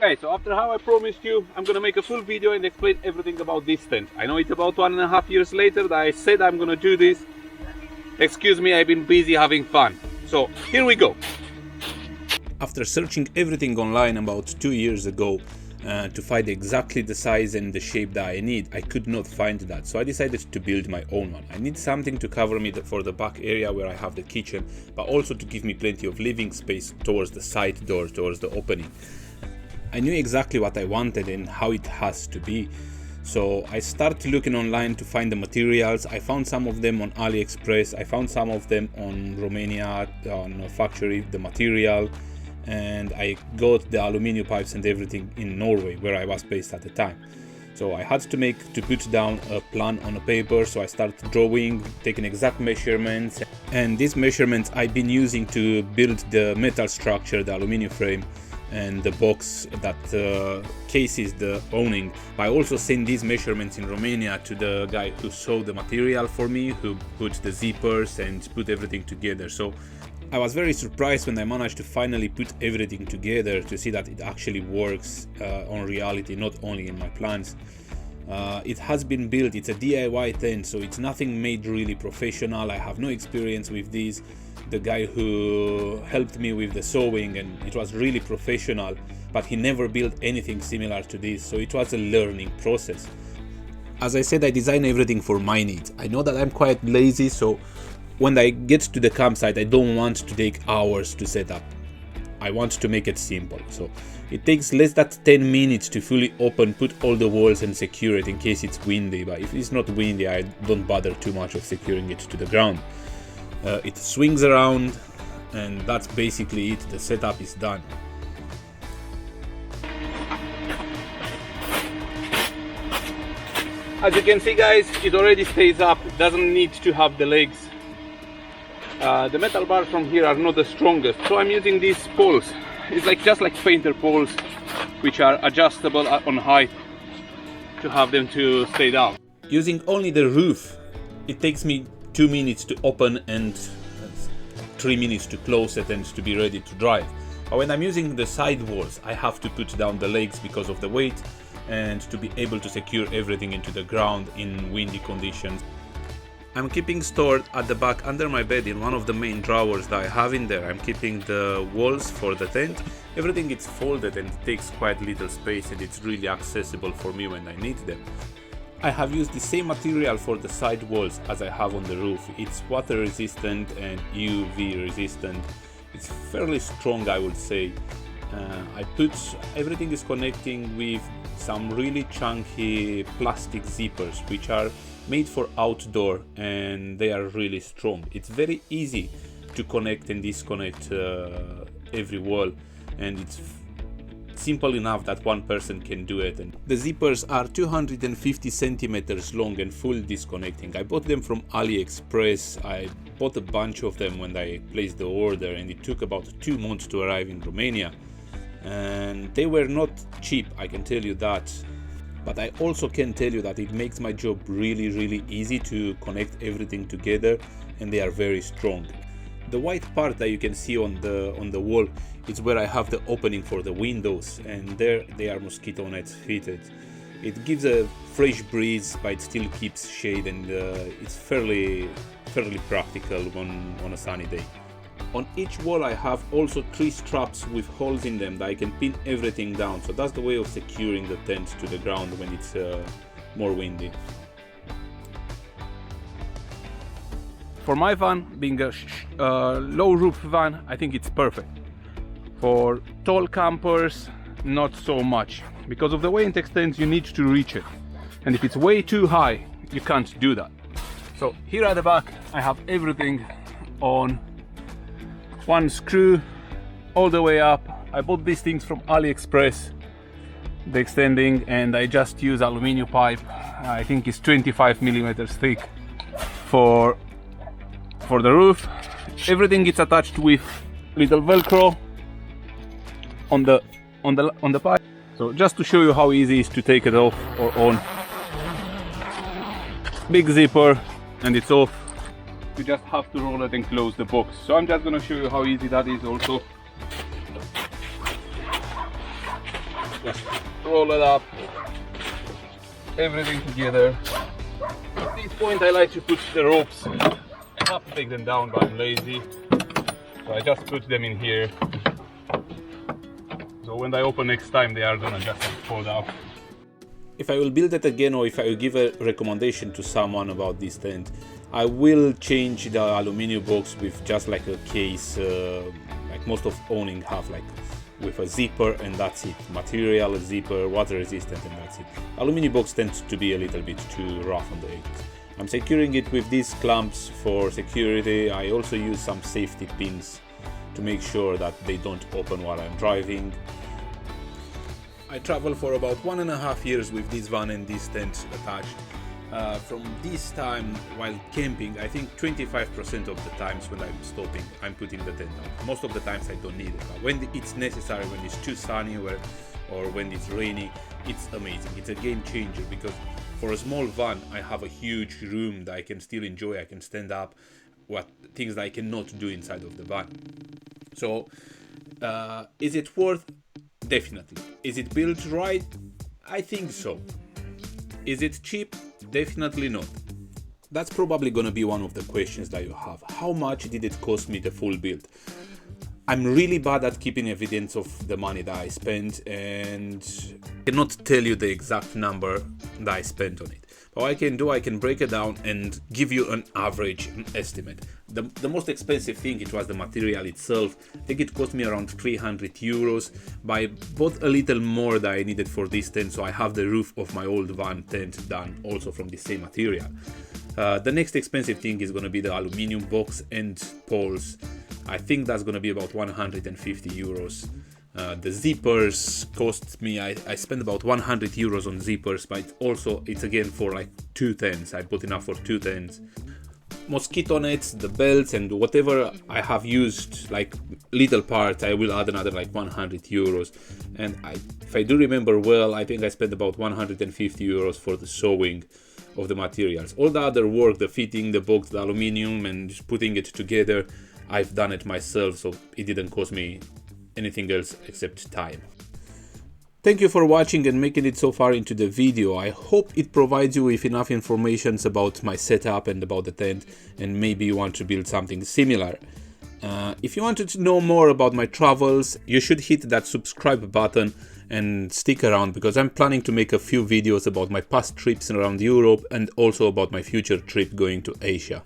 Okay, so after how I promised you, I'm gonna make a full video and explain everything about this tent. I know it's about 1.5 years later that I said I'm gonna do this. Excuse me, I've been busy having fun. So here we go. After searching everything online about 2 years ago to find exactly the size and the shape that I need, I could not find that. So I decided to build my own one. I need something to cover me for the back area where I have the kitchen, but also to give me plenty of living space towards the side door, towards the opening. I knew exactly what I wanted and how it has to be. So I started looking online to find the materials. I found some of them on AliExpress. I found some of them on Romania, on a factory, the material. And I got the aluminium pipes and everything in Norway, where I was based at the time. So I had to put down a plan on a paper. So I started drawing, taking exact measurements. And these measurements I've been using to build the metal structure, the aluminium frame, and the box that cases the awning. I also sent these measurements in Romania to the guy who sewed the material for me, who put the zippers and put everything together. So I was very surprised when I managed to finally put everything together to see that it actually works on reality, not only in my plans. It has been built, it's a DIY tent, so it's nothing made really professional. I have no experience with these. The guy who helped me with the sewing, and it was really professional, but he never built anything similar to this, so it was a learning process. As I said, I design everything for my needs. I know that I'm quite lazy, so when I get to the campsite, I don't want to take hours to set up. I want to make it simple, so it takes less than 10 minutes to fully open, put all the walls and secure it in case it's windy, but if it's not windy, I don't bother too much of securing it to the ground. It swings around, and that's basically it. The setup is done. As you can see, guys, it already stays up, doesn't need to have the legs. The metal bars from here are not the strongest, so I'm using these poles. It's just like painter poles, which are adjustable on height to have them to stay down. Using only the roof, it takes me 2 minutes to open and 3 minutes to close it and to be ready to drive. But when I'm using the side walls, I have to put down the legs because of the weight and to be able to secure everything into the ground in windy conditions. I'm keeping stored at the back under my bed in one of the main drawers that I have in there. I'm keeping the walls for the tent. Everything is folded and it takes quite little space, and it's really accessible for me when I need them. I have used the same material for the side walls as I have on the roof. It's water resistant and UV resistant. It's fairly strong, I would say. Everything is connecting with some really chunky plastic zippers, which are made for outdoor, and they are really strong. It's very easy to connect and disconnect every wall, and it's simple enough that one person can do it. And the zippers are 250 centimeters long and full disconnecting. I bought them from AliExpress. I bought a bunch of them when I placed the order, and it took about 2 months to arrive in Romania. And they were not cheap, I can tell you that. But I also can tell you that it makes my job really easy to connect everything together, and they are very strong. The white part that you can see on the wall is where I have the opening for the windows, and there they are mosquito nets fitted. It gives a fresh breeze, but it still keeps shade, and it's fairly practical on a sunny day. On each wall I have also 3 straps with holes in them that I can pin everything down, so that's the way of securing the tent to the ground when it's more windy. For my van, being a low roof van, I think it's perfect. For tall campers, not so much. Because of the way it extends, you need to reach it. And if it's way too high, you can't do that. So here at the back, I have everything on one screw all the way up. I bought these things from AliExpress, the extending, and I just use aluminium pipe. I think it's 25 millimeters thick for the roof. Everything is attached with little Velcro on the pipe. So just to show you how easy it is to take it off or on. Big zipper and it's off. You just have to roll it and close the box. So I'm just going to show you how easy that is also. just roll it up, everything together. At this point I like to put the ropes. I have to take them down, but I'm lazy, so I just put them in here. So when I open next time, they are gonna just fold out. If I will build it again, or if I will give a recommendation to someone about this tent, I will change the aluminum box with just like a case, like most of awning have, like with a zipper, and that's it. Material, zipper, water resistant, and that's it. Aluminum box tends to be a little bit too rough on the edges. I'm securing it with these clamps for security. I also use some safety pins to make sure that they don't open while I'm driving. I traveled for about 1.5 years with this van and this tent attached. From this time while camping, I think 25% of the times when I'm stopping, I'm putting the tent on. Most of the times I don't need it, but when it's necessary, when it's too sunny or when it's rainy, it's amazing. It's a game changer, because for a small van I have a huge room that I can still enjoy. I can stand up, things that I cannot do inside of the van. So is it worth? Definitely. Is it built right? I think so. Is it cheap? Definitely not. That's probably gonna be one of the questions that you have. How much did it cost me the full build? I'm really bad at keeping evidence of the money that I spent, and I cannot tell you the exact number that I spent on it. But what I can do, I can break it down and give you an average estimate. The most expensive thing, it was the material itself. I think it cost me around 300 euros, but I bought a little more that I needed for this tent, so I have the roof of my old van tent done also from the same material. The next expensive thing is going to be the aluminum box and poles. I think that's going to be about 150 euros. The zippers cost me, I spent about 100 euros on zippers, but it's again for like 2 tents. I bought enough for 2 tents. Mosquito nets, the belts, and whatever I have used, like little parts, I will add another like 100 euros. And if I do remember well, I think I spent about 150 euros for the sewing of the materials. All the other work, the fitting, the box, the aluminium, and just putting it together, I've done it myself, so it didn't cost me anything else except time. Thank you for watching and making it so far into the video. I hope it provides you with enough information about my setup and about the tent, and maybe you want to build something similar. If you wanted to know more about my travels, you should hit that subscribe button and stick around, because I'm planning to make a few videos about my past trips around Europe and also about my future trip going to Asia.